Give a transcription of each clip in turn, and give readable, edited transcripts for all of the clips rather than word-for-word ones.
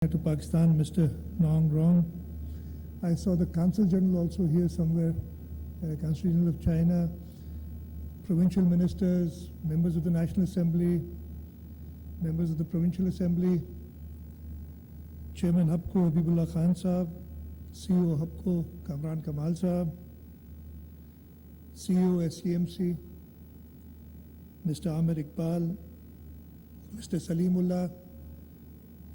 To Pakistan, Mr. Nong Rong. I saw the Consul General also here somewhere, Consul General of China, provincial ministers, members of the National Assembly, members of the Provincial Assembly, Chairman HUBCO Habibullah Khan Sahab, CEO HUBCO Kamran Kamal Sahab, CEO SCMC, Mr. Amir Iqbal, Mr. Salimullah,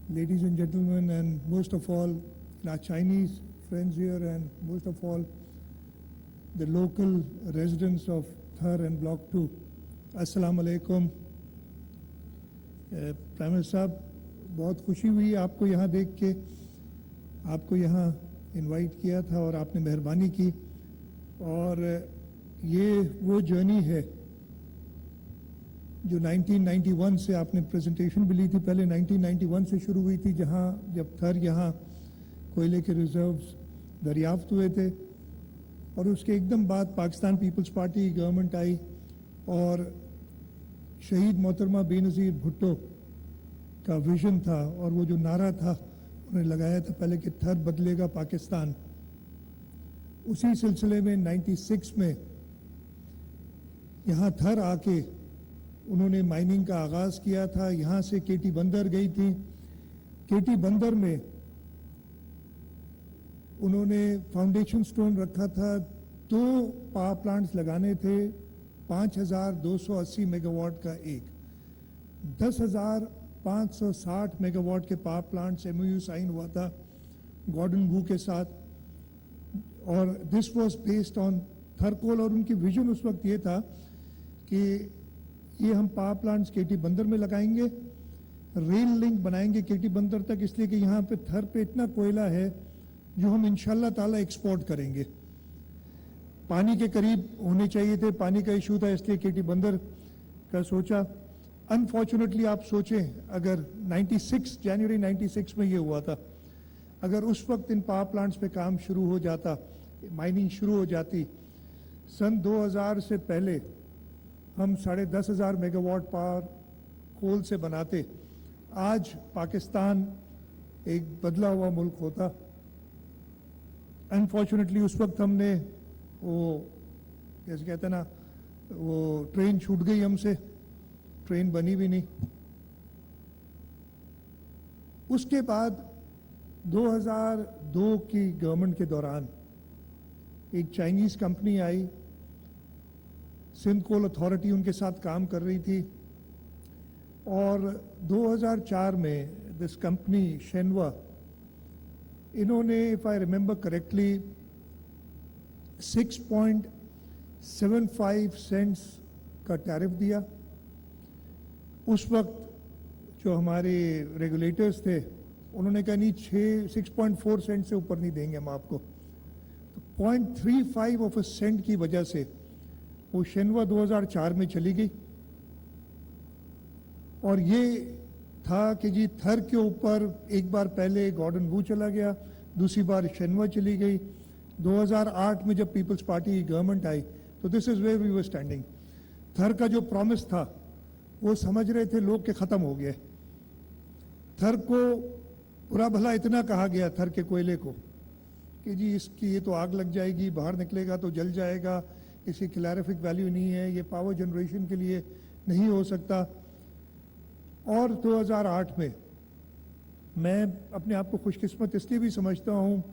ladies and gentlemen, and most of all, our Chinese friends here, and most of all, the local residents of Thar and Block 2. Assalamu alaikum. Prime Minister साहब, बहुत खुशी हुई आपको यहाँ देख के, आपको यहाँ इनवाइट किया था और आपने मेहरबानी की, और ये वो जर्नी है जो 1991 से आपने प्रेजेंटेशन भी ली थी। पहले 1991 से शुरू हुई थी, जहां जब थर यहाँ कोयले के रिजर्व्स दरियाफ्त हुए थे, और उसके एकदम बाद पाकिस्तान पीपल्स पार्टी गवर्नमेंट आई और शहीद मोहतरमा बेनज़ीर भुट्टो का विजन था, और वो जो नारा था उन्होंने लगाया था पहले कि थर बदलेगा पाकिस्तान। उसी सिलसिले में 96 में यहाँ थर आके उन्होंने माइनिंग का आगाज़ किया था। यहाँ से केटी बंदर गई थी। केटी बंदर में उन्होंने फाउंडेशन स्टोन रखा था। 2 पावर प्लांट्स लगाने थे, 5280 मेगावाट का एक, 10,560 मेगावाट के पावर प्लांट्स MOU साइन हुआ था गॉर्डन वू के साथ, और this was based on Thar coal. और उनकी विजन उस वक्त ये था कि ये हम पावर प्लांट्स केटी बंदर में लगाएंगे, रेल लिंक बनाएंगे केटी बंदर तक, इसलिए कि यहाँ पे थर पे इतना कोयला है जो हम इंशाल्लाह ताला एक्सपोर्ट करेंगे। पानी के करीब होने चाहिए थे, पानी का इशू था, इसलिए केटी बंदर का सोचा। अनफॉर्चुनेटली आप सोचें, अगर 96 जनवरी 96 में ये हुआ था, अगर उस वक्त इन पावर प्लांट्स पे काम शुरू हो जाता, माइनिंग शुरू हो जाती, सन 2000 से पहले हम 10,500 मेगावाट पावर कोल से बनाते, आज पाकिस्तान एक बदला हुआ मुल्क होता। अनफॉर्चुनेटली उस वक्त हमने वो जैसे कहते हैं ना, वो ट्रेन छूट गई हमसे, ट्रेन बनी भी नहीं। उसके बाद 2002 की गवर्नमेंट के दौरान एक चाइनीज कंपनी आई, सिंध कोल अथॉरिटी उनके साथ काम कर रही थी, और 2004 में दिस कंपनी शेनवा, इन्होंने if I remember correctly 6.75 cents का टैरिफ दिया। उस वक्त जो हमारे रेगुलेटर्स थे उन्होंने कहा नहीं, 6.4 सेंट से ऊपर नहीं देंगे हम आपको। तो 0.35 ऑफ अ सेंट की वजह से वो शेनवा 2004 में चली गई, और ये था कि जी थर के ऊपर एक बार पहले गॉर्डन वू चला गया, दूसरी बार शेनवा चली गई। 2008 में जब पीपल्स पार्टी की गवर्नमेंट आई तो this is where we were standing. Thar का जो प्रॉमिस था वो समझ रहे थे लोग के खत्म हो गया। थर को बुरा भला इतना कहा गया, थर के कोयले को, कि जी इसकी ये तो आग लग जाएगी, बाहर निकलेगा तो जल जाएगा, इसकी कैलोरीफिक वैल्यू नहीं है, ये पावर जनरेशन के लिए नहीं हो सकता। और 2008 में मैं अपने आप को खुशकिस्मत इसलिए भी समझता हूँ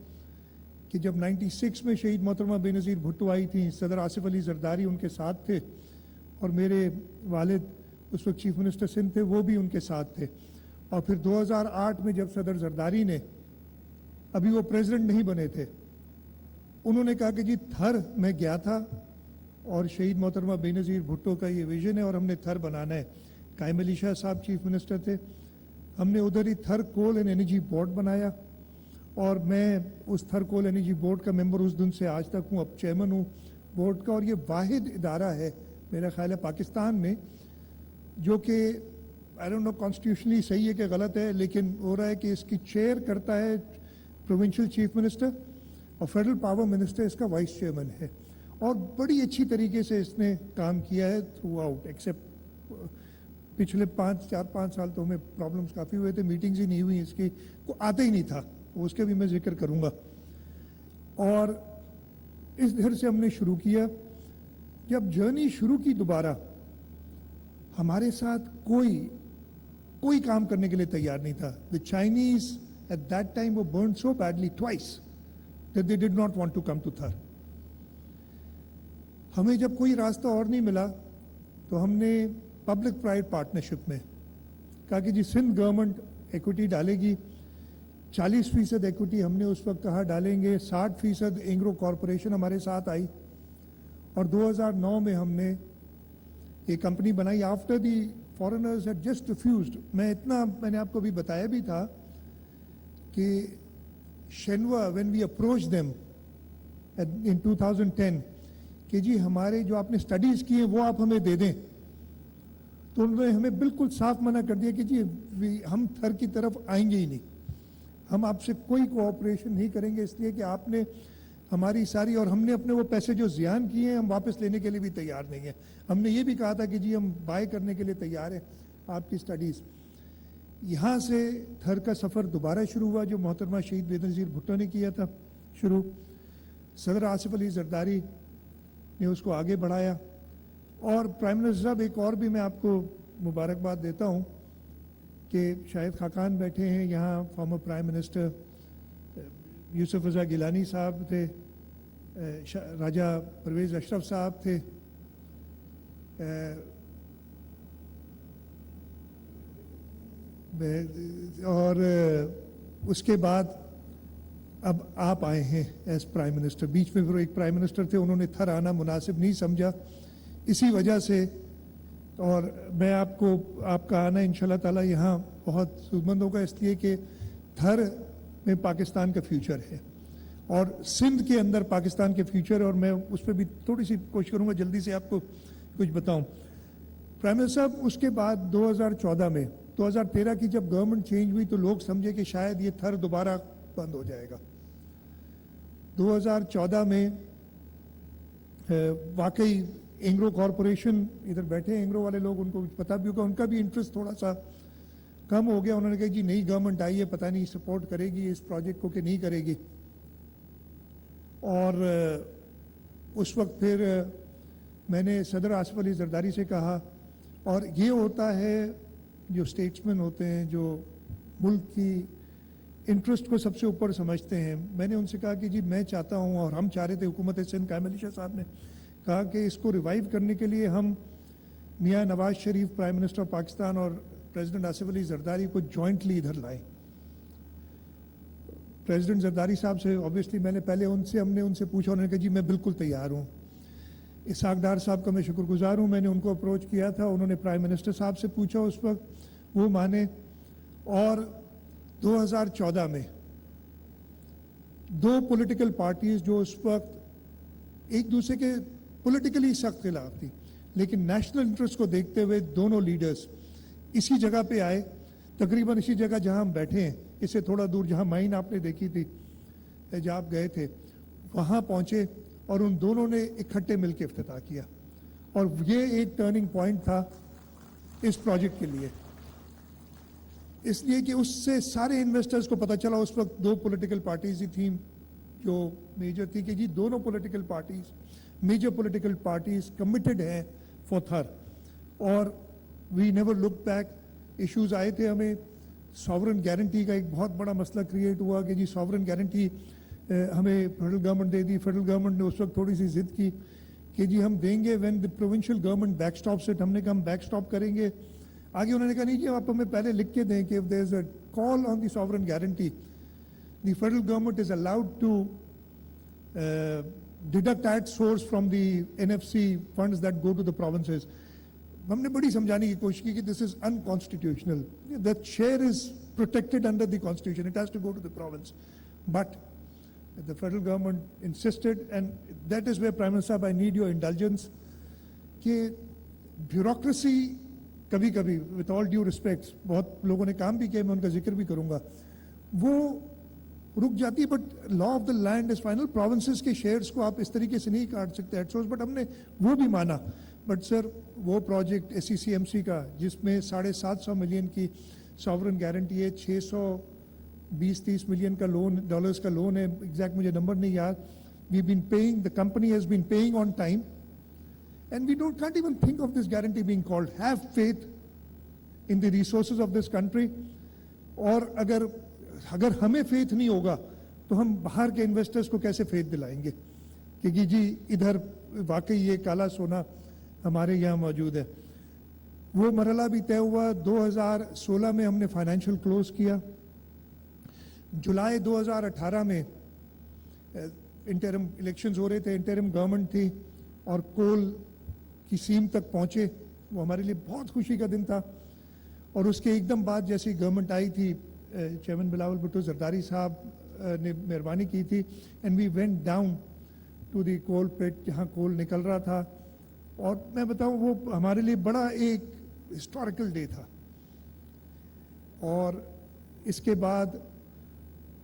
कि जब 96 में शहीद मोहतरमा बेनज़ीर भुट्टो आई थी, सदर आसिफ अली जरदारी उनके साथ थे, और मेरे वालिद उस वक्त चीफ मिनिस्टर सिंध थे, वो भी उनके साथ थे। और फिर 2008 में जब सदर जरदारी ने, अभी वो प्रेसिडेंट नहीं बने थे, उन्होंने कहा कि जी थर में गया था और शहीद मोहतरमा बेनज़ीर भुट्टो का ये विजन है और हमने थर बनाना है। कायम अली शाह साहब चीफ मिनिस्टर थे, हमने उधर ही थर कोल एंड एनर्जी बोर्ड बनाया, और मैं उस थर कोल एनर्जी बोर्ड का मेंबर उस दिन से आज तक हूँ, अब चेयरमैन हूँ बोर्ड का। और ये वाहिद इदारा है मेरा ख्याल है पाकिस्तान में जो कि आई डोंट नो कॉन्स्टिट्यूशनली सही है कि गलत है, लेकिन हो रहा है कि इसकी चेयर करता है प्रोविंशियल चीफ मिनिस्टर, और फेडरल पावर मिनिस्टर इसका वाइस चेयरमैन है, और बड़ी अच्छी तरीके से इसने काम किया है थ्रू आउट, एक्सेप्ट पिछले 4-5 साल तो हमें प्रॉब्लम्स काफ़ी हुए थे, मीटिंग्स ही नहीं हुई इसकी, को आता ही नहीं था, उसके भी मैं जिक्र करूँगा। और इस घर से हमने शुरू किया। जब जर्नी शुरू की दोबारा, हमारे साथ कोई काम करने के लिए तैयार नहीं था। The Chinese at that time वो burn so badly twice that they did not want to come to Thar. हमें जब कोई रास्ता और नहीं मिला तो हमने पब्लिक प्राइवेट पार्टनरशिप में कहा कि जी सिंध गवर्नमेंट इक्विटी डालेगी, 40% इक्विटी हमने उस वक्त कहा डालेंगे, 60% एंग्रो कॉरपोरेशन हमारे साथ आई और 2009 में हमने ये कंपनी बनाई after the foreigners had just refused. मैंने आपको भी बताया भी था कि Shenhua when we approach them in 2010 कि जी हमारे जो आपने स्टडीज की हैं वो आप हमें दे दें, तो उन्होंने हमें बिल्कुल साफ मना कर दिया कि जी हम थर की तरफ आएंगे ही नहीं, हम आपसे कोई कोऑपरेशन नहीं करेंगे, इसलिए कि आपने हमारी सारी, और हमने अपने वो पैसे जो जियान किए हैं हम वापस लेने के लिए भी तैयार नहीं है। हमने ये भी कहा था कि जी हम बाय करने के लिए तैयार हैं आपकी स्टडीज़। यहाँ से थर का सफ़र दोबारा शुरू हुआ जो मोहतरमा शहीद बेनज़ीर भुट्टो ने किया था शुरू। सदर आसिफ अली जरदारी ने उसको आगे बढ़ाया और प्राइम मिनिस्टर साहब एक और भी मैं आपको मुबारकबाद देता हूँ कि शाहिद खाकान बैठे हैं यहाँ, फॉर्मर प्राइम मिनिस्टर यूसुफ रज़ा गिलानी साहब थे, राजा परवेज़ अशरफ साहब थे, और उसके बाद अब आप आए हैं एज प्राइम मिनिस्टर। बीच में फिर एक प्राइम मिनिस्टर थे, उन्होंने थर आना मुनासिब नहीं समझा, इसी वजह से। और मैं आपका आना इंशाल्लाह ताला यहाँ बहुत सुमंद होगा, इसलिए कि थर में पाकिस्तान का फ्यूचर है और सिंध के अंदर पाकिस्तान के फ्यूचर, और मैं उस पर भी थोड़ी सी कोशिश करूँगा जल्दी से आपको कुछ बताऊँ। प्राइम मिनिस्टर साहब उसके बाद 2014 में 2013 की जब गवर्नमेंट चेंज हुई तो लोग समझे कि शायद ये थर दोबारा बंद हो जाएगा। 2014 में वाकई एंग्रो कॉरपोरेशन, इधर बैठे एंग्रो वाले लोग, उनको पता भी होगा, उनका भी इंटरेस्ट थोड़ा सा कम हो गया। उन्होंने कहा जी नई गवर्नमेंट आई है, पता नहीं सपोर्ट करेगी इस प्रोजेक्ट को कि नहीं करेगी। और उस वक्त फिर मैंने सदर आसिफ अली जरदारी से कहा, और ये होता है जो स्टेट्समैन होते हैं जो मुल्क की इंटरेस्ट को सबसे ऊपर समझते हैं, मैंने उनसे कहा कि जी मैं चाहता हूँ, और हम चाह रहे थे, हुकूमत सिंध कायम अली शाह साहब ने कहा कि इसको रिवाइव करने के लिए हम मियाँ Nawaz Sharif prime minister of Pakistan और प्रेसिडेंट आसिफ अली जरदारी को जॉइंटली इधर लाएं। प्रेसिडेंट जरदारी साहब से ऑब्वियसली हमने उनसे पूछा, उन्होंने कहा जी मैं बिल्कुल तैयार हूँ। इसहाक डार साहब का मैं शुक्रगुजार हूँ, मैंने उनको अप्रोच किया था, उन्होंने प्राइम मिनिस्टर साहब से पूछा उस वक्त, वो माने। और 2014 में दो पॉलिटिकल पार्टीज जो उस वक्त एक दूसरे के पॉलिटिकली सख्त खिलाफ थी, लेकिन नेशनल इंटरेस्ट को देखते हुए दोनों लीडर्स इसी जगह पे आए, तकरीबन इसी जगह जहां हम बैठे हैं, इससे थोड़ा दूर जहां माइन आपने देखी थी जहां आप गए थे, वहां पहुंचे और उन दोनों ने इकट्ठे मिलकर इफ्तिताह किया। और ये एक टर्निंग पॉइंट था इस प्रोजेक्ट के लिए, इसलिए कि उससे सारे इन्वेस्टर्स को पता चला। उस वक्त दो पॉलिटिकल पार्टीज ही थी जो मेजर थी कि जी दोनों political parties, major political parties committed हैं फॉर थर, और we never look back. Issues आए थे, हमें सॉवरन गारंटी का एक बहुत बड़ा मसला क्रिएट हुआ कि जी सॉवरन गारंटी हमें फेडरल गवर्नमेंट दे दी। फेडरल गवर्नमेंट ने उस वक्त थोड़ी सी जिद की कि जी हम देंगे when the provincial government backstop it. हमने कहा हम बैकस्टॉप करेंगे। आगे उन्होंने कहा नहीं जी आप हमें पहले लिख के दें कि if there is a call on the sovereign guarantee the federal government is allowed to deduct at source from the NFC funds that go to the provinces. हमने बड़ी समझाने की कोशिश की कि this is unconstitutional, that share is protected under the constitution, it has to go to the province, but the federal government insisted, and that is where Prime Minister I need your indulgence कि bureaucracy कभी कभी with all due respects, बहुत लोगों ने काम भी किया, मैं उनका जिक्र भी करूंगा, वो रुक जाती है। But law of the land is final. Provinces के शेयर्स को आप इस तरीके से नहीं काट सकते एट सोर्स, बट हमने वो भी माना। बट सर वो प्रोजेक्ट SECMC का जिसमें 750 मिलियन की सॉवरन गारंटी है, 620-30 मिलियन का लोन डॉलर्स का लोन है, एग्जैक्ट मुझे नंबर नहीं याद. We've been paying, the company has been paying on time, and we can't even think of this guarantee being called. Have faith in the resources of this country. और अगर हमें faith नहीं होगा तो हम बाहर के इन्वेस्टर्स को कैसे फेथ दिलाएंगे कि जी इधर वाकई ये काला सोना हमारे यहाँ मौजूद है. वो मरहला भी तय हुआ. 2016 में हमने फाइनेंशियल क्लोज किया. जुलाई 2018 में इंटरिम इलेक्शंस हो रहे थे, इंटरिम गवर्नमेंट थी और कोल की सीम तक पहुंचे. वो हमारे लिए बहुत खुशी का दिन था. और उसके एकदम बाद जैसी गवर्नमेंट आई थी, चेयरमैन बिलावल भुट्टो जरदारी साहब ने मेहरबानी की थी, and we went down to the coal pit जहाँ कोल निकल रहा था. और मैं बताऊं वो हमारे लिए बड़ा एक हिस्टोरिकल डे था. और इसके बाद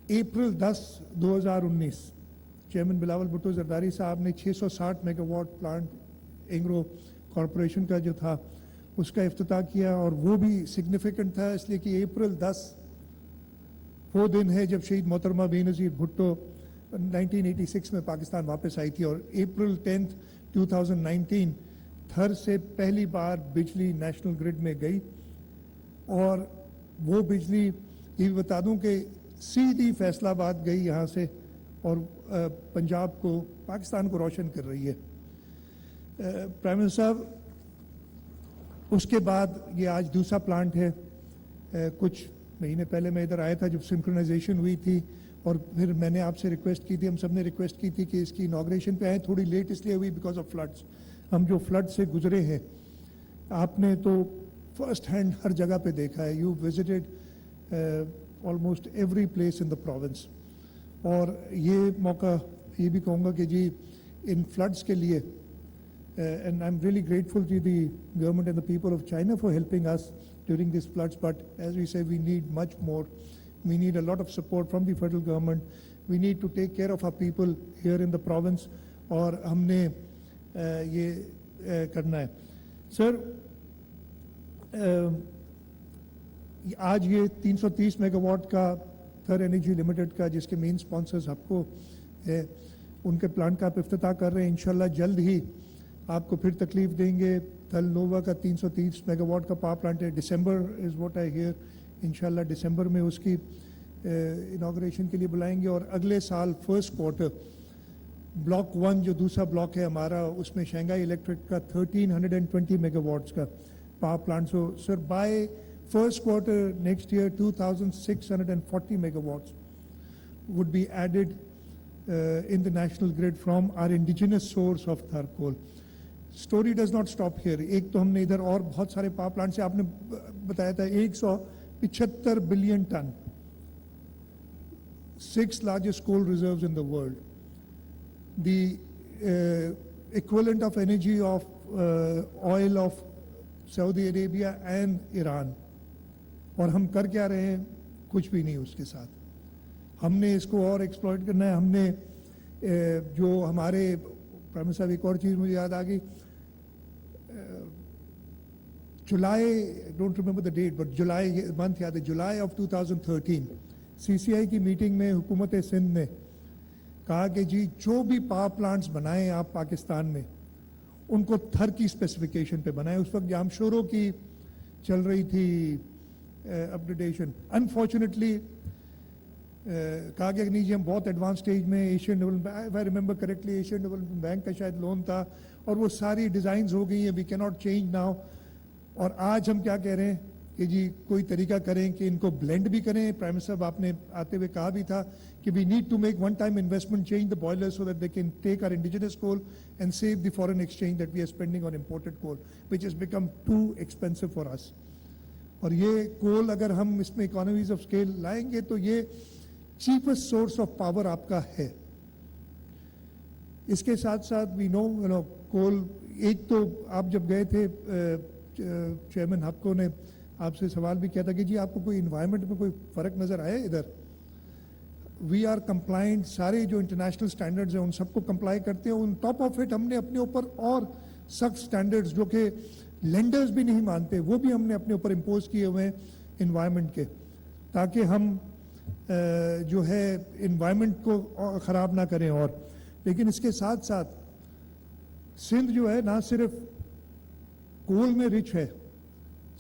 अप्रैल 10, 2019 चेयरमैन बिलावल भुट्टो जरदारी साहब ने 660 मेगावाट प्लांट एंग्रो कॉरपोरेशन का जो था उसका इफ्तिताह किया. और वो भी सिग्निफिकेंट था इसलिए कि अप्रैल 10 वो दिन है जब शहीद मोहतरमा बेनज़ीर भुट्टो 1986 में पाकिस्तान वापस आई थी. और अप्रैल 10, 2019 थर से पहली बार बिजली नेशनल ग्रिड में गई. और वो बिजली ये भी बता दूं कि सीधी फैसलाबाद गई यहाँ से और पंजाब को, पाकिस्तान को रोशन कर रही है. प्राइम मिनिस्टर साहब, उसके बाद ये आज दूसरा प्लांट है. कुछ महीने पहले मैं इधर आया था जब सिंक्रोनाइजेशन हुई थी और फिर मैंने आपसे रिक्वेस्ट की थी, हम सब ने रिक्वेस्ट की थी कि इसकी इनॉग्रेशन पे आए. थोड़ी लेट इसलिए हुई बिकॉज ऑफ फ्लड्स. हम जो फ्लड से गुजरे हैं आपने तो फर्स्ट हैंड हर जगह पे देखा है. You visited almost every place in the province. और ये मौका ये भी कहूँगा कि जी इन फ्लड्स के लिए and I'm really grateful to the government and the people of China for helping us during these floods. But as we say, we need much more. We need a lot of support from the federal government. We need to take care of our people here in the province. और हमने ये करना है. Sir, आज ये 330 megawatt का थर energy limited का जिसके मेन स्पॉन्सर्स आपको है, उनके प्लांट का आप इफ्तिताह कर रहे हैं. इंशाल्लाह जल्द ही आपको फिर तकलीफ देंगे. थल नोवा का 330 मेगावाट का पावर प्लांट है. दिसंबर इज़ व्हाट आई हियर. इंशाल्लाह दिसंबर में उसकी इनॉग्रेशन के लिए बुलाएंगे. और अगले साल फर्स्ट क्वार्टर ब्लॉक 1 जो दूसरा ब्लॉक है हमारा, उसमें शंघाई इलेक्ट्रिक का 1320 मेगावाट्स का power plant. So sir by first quarter next year 2640 megawatts would be added in the national grid from our indigenous source of Thar coal. Story does not stop here. एक तो हमने इधर और बहुत सारे power plant से आपने बताया था 175 billion ton, 6 largest coal reserves in the world, the equivalent of energy of oil of Saudi Arabia and Iran. और हम कर क्या रहे हैं? कुछ भी नहीं उसके साथ. हमने इसको और एक्सप्लॉइट करना है. हमने जो हमारे प्राइम मिनिस्टर साहब, एक और चीज़ मुझे याद आ गई, July, don't remember the date but July month याद है, जुलाई ऑफ 2013 CCI की मीटिंग में हुकूमत सिंध ने कहा कि जी जो भी पावर प्लांट्स बनाएं आप पाकिस्तान में उनको थर की स्पेसिफिकेशन पे बनाएं. उस वक्त जामशोरों की चल रही थी अपग्रेडेशन. अनफॉर्चुनेटली कहा गया कि नहीं जी हम बहुत एडवांस स्टेज में, Asian development, if I remember correctly Asian development bank का शायद लोन था और वो सारी डिज़ाइंस हो गई हैं, we can not change now. और आज हम क्या कह रहे हैं कि जी कोई तरीका करें कि इनको ब्लेंड भी करें. प्राइम मिनिस्टर आपने आते हुए कहा भी था कि we need to make one time investment, change the boiler so that they can take our indigenous coal and save the foreign exchange that we are spending on imported coal which is become too expensive for us. और ये कोल अगर हम इसमें economies of scale लाएंगे तो ये cheapest source of power आपका है. इसके साथ साथ वी नो कोल, एक तो आप जब गए थे चेयरमैन हप्को ने आपसे सवाल भी किया था कि जी आपको कोई इन्वायरमेंट में कोई फर्क नजर आया इधर? वी आर कंप्लाइंट, सारे जो इंटरनेशनल स्टैंडर्ड्स हैं उन सबको कंप्लाई करते हैं. उन टॉप ऑफ इट हमने अपने ऊपर और سخت سٹینڈرڈز جو کہ لینڈرز بھی نہیں مانتے وہ بھی ہم نے اپنے اوپر امپوز کیے ہوئے ہیں انوائرمنٹ کے، تاکہ ہم جو ہے انوائرمنٹ کو خراب نہ کریں. اور لیکن اس کے ساتھ ساتھ سندھ جو ہے نہ صرف کول میں رچ ہے،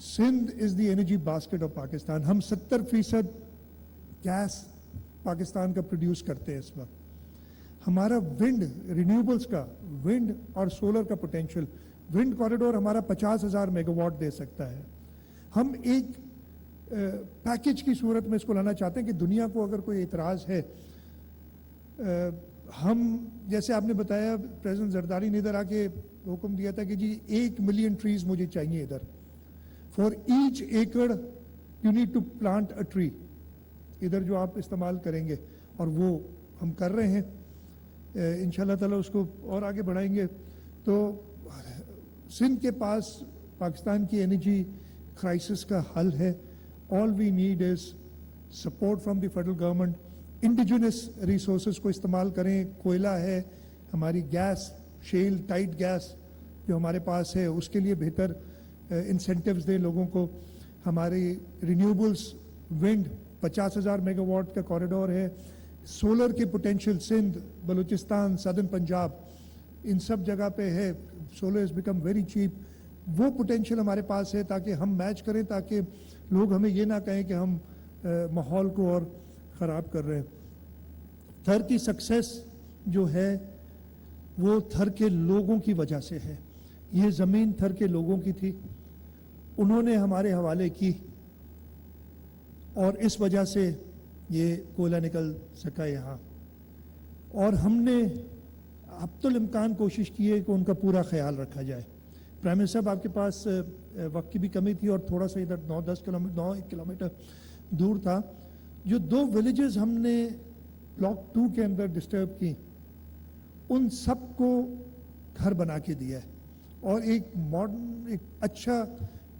سندھ از the energy basket of Pakistan. ہم 70% گیس پاکستان کا پروڈیوس کرتے ہیں اس وقت. ہمارا ونڈ رینیوبلز کا ونڈ اور سولر کا پوٹینشیل، ونڈ کوریڈور ہمارا 50,000 میگا واٹ دے سکتا ہے. ہم ایک پیکج کی صورت میں اس کو لانا چاہتے ہیں کہ دنیا کو اگر کوئی اعتراض ہے، ہم جیسے آپ نے بتایا پریزیڈنٹ زرداری نے ادھر آ کے حکم دیا تھا کہ جی 1 ملین ٹریز مجھے چاہیے ادھر. For each acre you need to plant a tree ادھر جو آپ استعمال کریں گے، اور وہ ہم کر رہے ہیں. ان شاء اللہ تعالیٰ اس کو اور آگے بڑھائیں گے. تو سندھ کے پاس پاکستان کی انرجی کرائسس کا حل ہے. All we need is support from the federal government. Indigenous resources کو استعمال کریں. کوئلہ ہے، ہماری گیس شیل ٹائٹ گیس جو ہمارے پاس ہے اس کے لیے بہتر انسینٹیوز دیں لوگوں کو. ہماری رینیوبلس ونڈ 50,000 میگا واٹ کا کوریڈور ہے. سولر کے پوٹینشیل سندھ، بلوچستان، سدرن پنجاب، ان سب جگہ پہ ہے. Solar is become very cheap. وہ پوٹینشیل ہمارے پاس ہے تاکہ ہم میچ کریں، تاکہ لوگ ہمیں یہ نہ کہیں کہ ہم ماحول کو اور خراب کر رہے ہیں. تھر کی سکسیس جو ہے وہ تھر کے لوگوں کی وجہ سے ہے. یہ زمین تھر کے لوگوں کی تھی، انہوں نے ہمارے حوالے کی، اور اس وجہ سے یہ کوئلہ نکل سکا یہاں. اور ہم نے حتی الامکان کوشش کی ہے کہ ان کا پورا خیال رکھا جائے. پرائم منسٹر صاحب آپ کے پاس وقت کی بھی کمی تھی اور تھوڑا سا ادھر 9 کلومیٹر دور تھا. جو 2 ولیجز ہم نے بلاک 2 کے اندر ڈسٹرب کی، ان سب کو گھر بنا کے دیا ہے، اور ایک ماڈرن ایک اچھا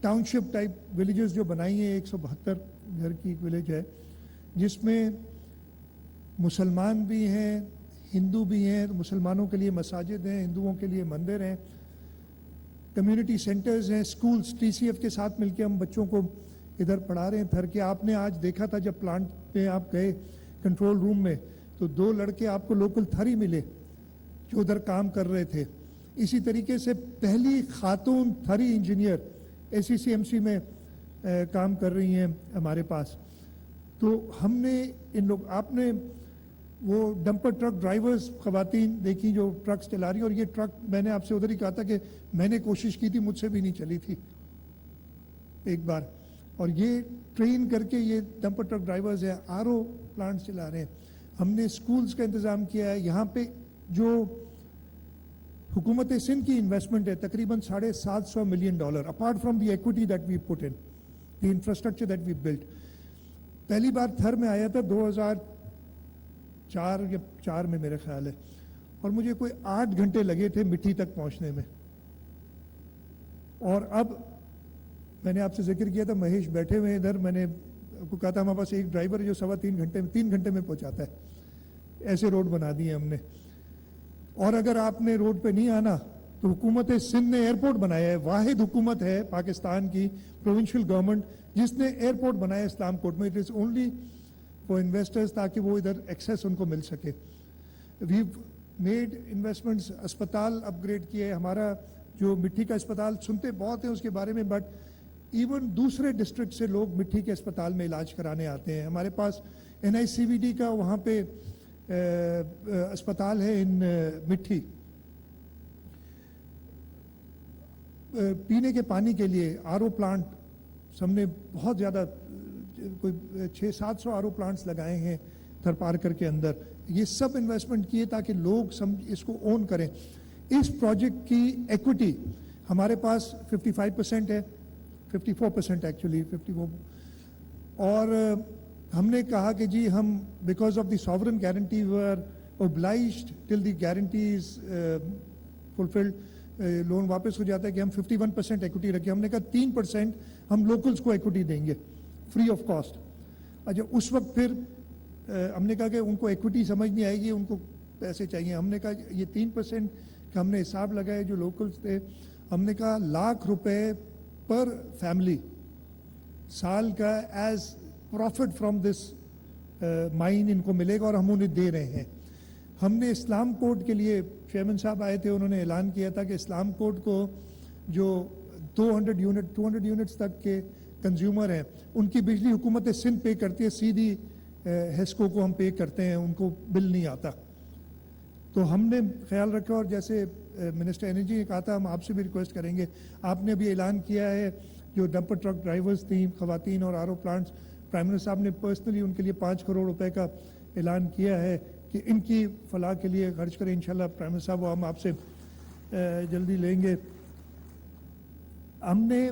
ٹاؤن شپ ٹائپ ولیجز جو بنائی ہیں. 172 گھر کی ایک ولیج ہے جس میں مسلمان بھی ہیں، ہندو بھی ہیں. مسلمانوں کے لیے مساجد ہیں، ہندوؤں کے لیے مندر ہیں، کمیونٹی سینٹرز ہیں، سکولز. ٹی سی ایف کے ساتھ مل کے ہم بچوں کو ادھر پڑھا رہے ہیں تھر کے. آپ نے آج دیکھا تھا جب پلانٹ پہ آپ گئے کنٹرول روم میں تو 2 لڑکے آپ کو لوکل تھر ہی ملے جو ادھر کام کر رہے تھے. اسی طریقے سے پہلی خاتون تھری انجینئر ACCMC میں کام کر رہی ہیں ہمارے پاس. تو ہم نے ان لوگ، آپ نے وہ ڈمپر ٹرک ڈرائیورز خواتین دیکھی جو ٹرکس چلا رہی ہیں، اور یہ ٹرک میں نے آپ سے ادھر ہی کہا تھا کہ میں نے کوشش کی تھی، مجھ سے بھی نہیں چلی تھی ایک بار. اور یہ ٹرین کر کے یہ ڈمپر ٹرک ڈرائیورز ہیں، RO پلانٹ چلا رہے ہیں. ہم نے سکولز کا انتظام کیا ہے. یہاں پہ جو حکومت سندھ کی انویسٹمنٹ ہے تقریباً $750 million, apart from the equity that we put in the infrastructure that we built. پہلی بار تھر میں آیا تھا 2004 یا 4 میں میرا خیال ہے، اور مجھے کوئی 8 گھنٹے لگے تھے مٹھی تک پہنچنے میں. اور اب میں نے آپ سے ذکر کیا تھا مہیش بیٹھے ہوئے ادھر، میں نے آپ کو کہا تھا ہمارے پاس ایک ڈرائیور ہے جو 3 گھنٹے میں پہنچاتا ہے. ایسے روڈ بنا دیے ہم نے. اور اگر آپ نے روڈ پہ نہیں آنا تو حکومت سندھ نے ایئرپورٹ بنایا ہے. واحد حکومت ہے پاکستان کی پروونشل گورنمنٹ جس نے ایئرپورٹ بنایا اسلام کوٹ میں. It is only for investors تاکہ وہ ادھر ایکسیس ان کو مل سکے. We made investments. اسپتال اپ گریڈ کیے. ہمارا جو مٹھی کا اسپتال سنتے بہت ہیں اس کے بارے میں، بٹ ایون دوسرے ڈسٹرکٹ سے لوگ مٹھی کے اسپتال میں علاج کرانے آتے ہیں. ہمارے پاس NICVD کا وہاں پہ اسپتال ہے ان مٹھی. پینے کے پانی کے لیے RO پلانٹ ہم نے بہت زیادہ، کوئی 600-700 RO پلانٹس لگائے ہیں تھر پارکر کے اندر. یہ سب انویسٹمنٹ کیے تاکہ لوگ اس کو اون کریں. اس پروجیکٹ کی ایکوٹی ہمارے پاس 55% ہے، 54% ایکچولی 54. اور ہم نے کہا کہ جی ہم because of the sovereign guarantee were obliged till the guarantee is fulfilled, loan واپس ہو جاتا ہے کہ ہم 51% ایکوٹی رکھیں. ہم نے کہا 3% ہم لوکلز کو ایکوٹی دیں گے فری آف کاسٹ. اچھا اس وقت پھر ہم نے کہا کہ ان کو ایکوٹی سمجھ نہیں آئے گی، ان کو پیسے چاہیے. ہم نے کہا یہ 3% کہ ہم نے حساب لگائے جو لوکلز تھے, ہم نے کہا ₹1,00,000 پر فیملی سال کا as profit from this mine ان کو ملے گا, اور ہم انہیں دے رہے ہیں. ہم نے اسلام کوٹ کے لیے, چیئرمین صاحب آئے تھے, انہوں نے اعلان کیا تھا کہ اسلام کوٹ کو جو 200 یونٹس تک کے کنزیومر ہیں ان کی بجلی حکومت سندھ پے کرتی ہے, سیدھی ہیسکو کو ہم پے کرتے ہیں, ان کو بل نہیں آتا. تو ہم نے خیال رکھا, اور جیسے منسٹر انرجی نے کہا تھا, ہم آپ سے بھی ریکویسٹ کریں گے, آپ نے بھی اعلان کیا ہے جو ڈمپر ٹرک ڈرائیورز تھیں, خواتین اور R O plants, prime minister صاحب نے پرسنلی ان کے لیے ₹5 کروڑ کا اعلان کیا ہے کہ ان کی فلاح کے لیے خرچ کریں. انشاءاللہ پرائم منسٹر صاحب وہ ہم آپ سے جلدی لیں گے. ہم نے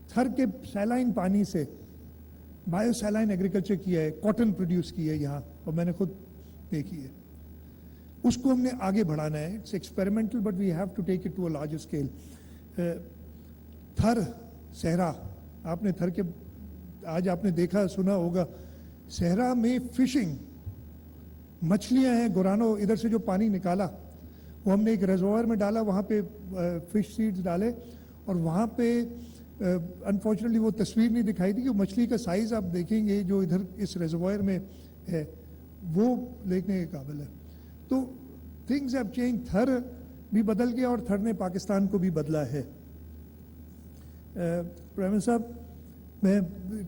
تھر کے سیلائن پانی سے بایو سیلائن ایگریکلچر کیا ہے, کاٹن پروڈیوس کی ہے یہاں, اور میں نے خود دیکھی ہے. اس کو ہم نے آگے بڑھانا ہے. It's experimental but we have to take it to a large scale. Thar صحرا, آپ نے تھر کے آج آپ نے دیکھا سنا ہوگا, صحرا میں فشنگ, مچھلیاں ہیں, گورانو ادھر سے جو پانی نکالا وہ ہم نے ایک ریزروائر میں ڈالا, وہاں پہ فش سیڈز ڈالے, اور وہاں پہ انفارچونیٹلی وہ تصویر نہیں دکھائی تھی کہ مچھلی کا سائز آپ دیکھیں گے جو ادھر اس ریزروائر میں ہے وہ دیکھنے کے قابل ہے. تو تھنگز ہیو چینج. تھر بھی بدل گیا اور تھر نے پاکستان کو بھی بدلا ہے. پرائم منسٹر صاحب, میں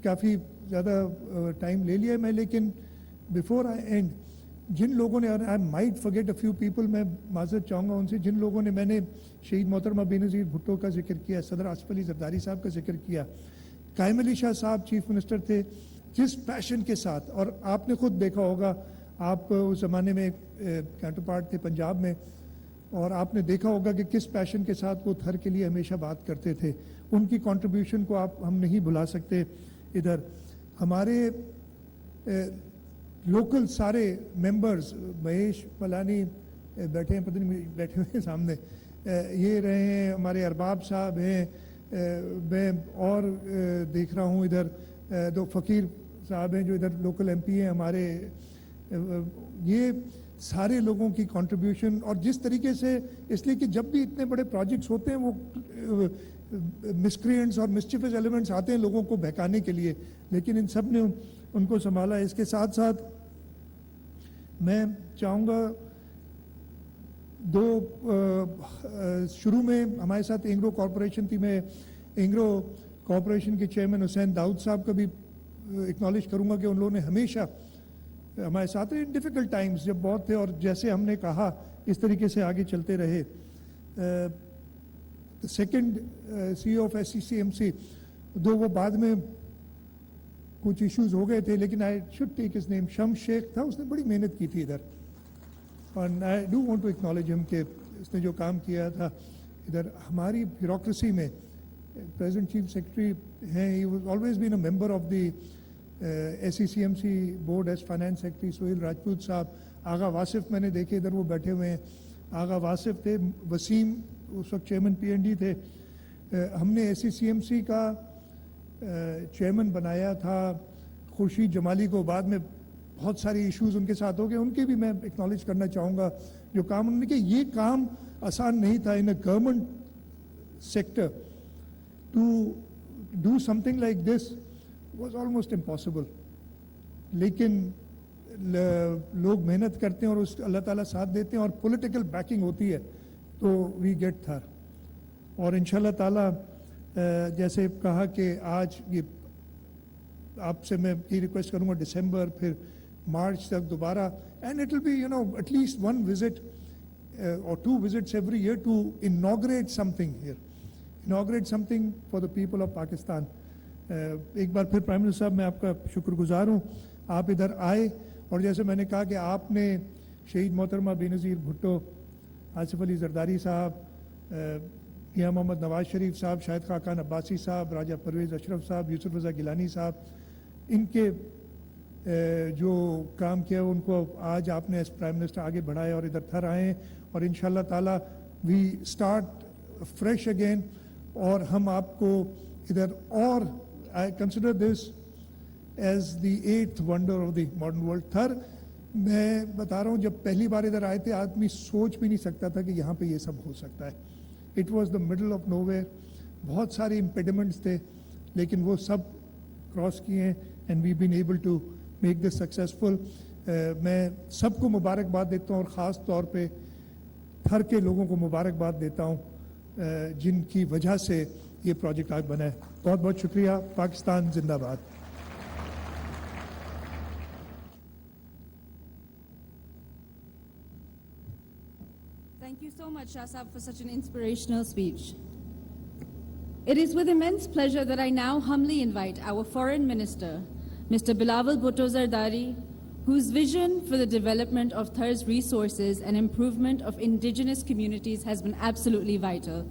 کافی زیادہ ٹائم لے لیا ہے میں, لیکن بیفور آئی اینڈ, جن لوگوں نے, I might forget a few people, میں معذرت چاہوں گا ان سے, جن لوگوں نے, میں نے شہید محترمہ بے نظیر بھٹو کا ذکر کیا, صدر آصف علی زرداری صاحب کا ذکر کیا, قائم علی شاہ صاحب چیف منسٹر تھے, جس پیشن کے ساتھ, اور آپ نے خود دیکھا ہوگا, آپ اس زمانے میں کانٹر پارٹ تھے پنجاب میں, اور آپ نے دیکھا ہوگا کہ کس پیشن کے ساتھ وہ تھر کے لیے ہمیشہ بات کرتے تھے. ان کی کنٹریبیوشن کو ہم نہیں بھلا سکتے. ادھر ہمارے لوکل سارے ممبرز, مہیش ملانی بیٹھے ہیں, پتہ نہیں بیٹھے ہوئے ہیں سامنے, یہ رہے ہیں, ہمارے ارباب صاحب ہیں, میں اور دیکھ رہا ہوں ادھر دو فقیر صاحب ہیں جو ادھر لوکل ایم پی ہیں ہمارے. یہ سارے لوگوں کی کنٹریبیوشن, اور جس طریقے سے, اس لیے کہ جب بھی اتنے بڑے پروجیکٹس ہوتے ہیں وہ مسکرینٹس اور مسچیفس ایلیمنٹس آتے ہیں لوگوں کو بہکانے کے لیے, لیکن ان سب نے ان کو سنبھالا. اس کے ساتھ ساتھ میں چاہوں گا شروع میں ہمارے ساتھ اینگرو کارپوریشن تھی, میں اینگرو کارپوریشن کے چیئرمین حسین داؤد صاحب کا بھی اکنالج کروں گا کہ ان لوگوں نے ہمیشہ ہمارے ساتھ ان ڈیفیکلٹ ٹائمز جب بہت تھے, اور جیسے ہم نے کہا اس طریقے سے آگے چلتے رہے. Second CEO of SCCMC, دو وہ بعد میں کچھ ایشوز ہو گئے تھے, لیکن I should take his name, شمس شیخ تھا, اس نے بڑی محنت کی تھی ادھر, اور I do want to acknowledge ہم کہ اس نے جو کام کیا تھا ادھر ہماری بیوروکریسی میں. پریزیڈنٹ چیف سیکرٹری ہیں, he was always been a member of the SCCMC board as finance secretary. Sohail Rajput صاحب, آغا واصف میں نے دیکھے ادھر وہ بیٹھے ہوئے ہیں, آغا واصف تھے, وسیم اس وقت چیئرمین PND تھے. ہم نے SCCMC کا چیئرمین بنایا تھا خورشید جمالی کو, بعد میں بہت سارے ایشوز ان کے ساتھ ہو گئے, ان کے بھی میں اکنالج کرنا چاہوں گا جو کام انہوں نے کیا. یہ کام آسان نہیں تھا in a government sector, to do something like this was almost impossible, لیکن لوگ محنت کرتے ہیں اور اس اللہ تعالیٰ ساتھ دیتے ہیں, اور پولیٹیکل بیکنگ ہوتی ہے تو وی گیٹ تھر. اور انشاءاللہ تعالیٰ جیسے کہا کہ آج یہ آپ سے میں یہ ریکویسٹ کروں گا, دسمبر پھر مارچ تک دوبارہ, and it will be at least 1 visit or 2 visits every year to inaugurate something here, inaugurate something for the people of Pakistan. ایک بار پھر پرائم منسٹر صاحب میں آپ کا شکر گزار ہوں, آپ ادھر آئے, اور جیسے میں نے کہا کہ آپ نے شہید محترمہ بے نظیر بھٹو, آصف علی زرداری صاحب, میاں محمد نواز شریف صاحب, شاہد خاقان عباسی صاحب, راجہ پرویز اشرف صاحب, یوسف رضا گیلانی صاحب, ان کے جو کام کیا ان کو آج آپ نے ایز پرائم منسٹر آگے بڑھائے اور ادھر تھر آئے ہیں, اور انشاءاللہ تعالیٰ وی اسٹارٹ فریش اگین. اور ہم آپ کو ادھر, اور I consider this as the 8th wonder of the modern world. تھر میں بتا رہا ہوں جب پہلی بار ادھر آئے تھے آدمی سوچ بھی نہیں سکتا تھا کہ یہاں پہ یہ سب ہو سکتا ہے. It was the middle of nowhere. بہت سارے امپیڈیمنٹس تھے لیکن وہ سب کراس کیے ہیں and we been able to make this successful. میں سب کو مبارکباد دیتا ہوں اور خاص طور پہ تھر کے لوگوں کو مبارکباد دیتا ہوں جن کی وجہ سے یہ پروجیکٹ آج بنا ہے. بہت بہت شکریہ. پاکستان زندہ باد. Thank you so much, Shah Saab, for such an inspirational speech. It is with immense pleasure that I now humbly invite our Foreign Minister, Mr. Bilawal Bhutto Zardari, whose vision for the development of Thar's resources and improvement of indigenous communities has been absolutely vital,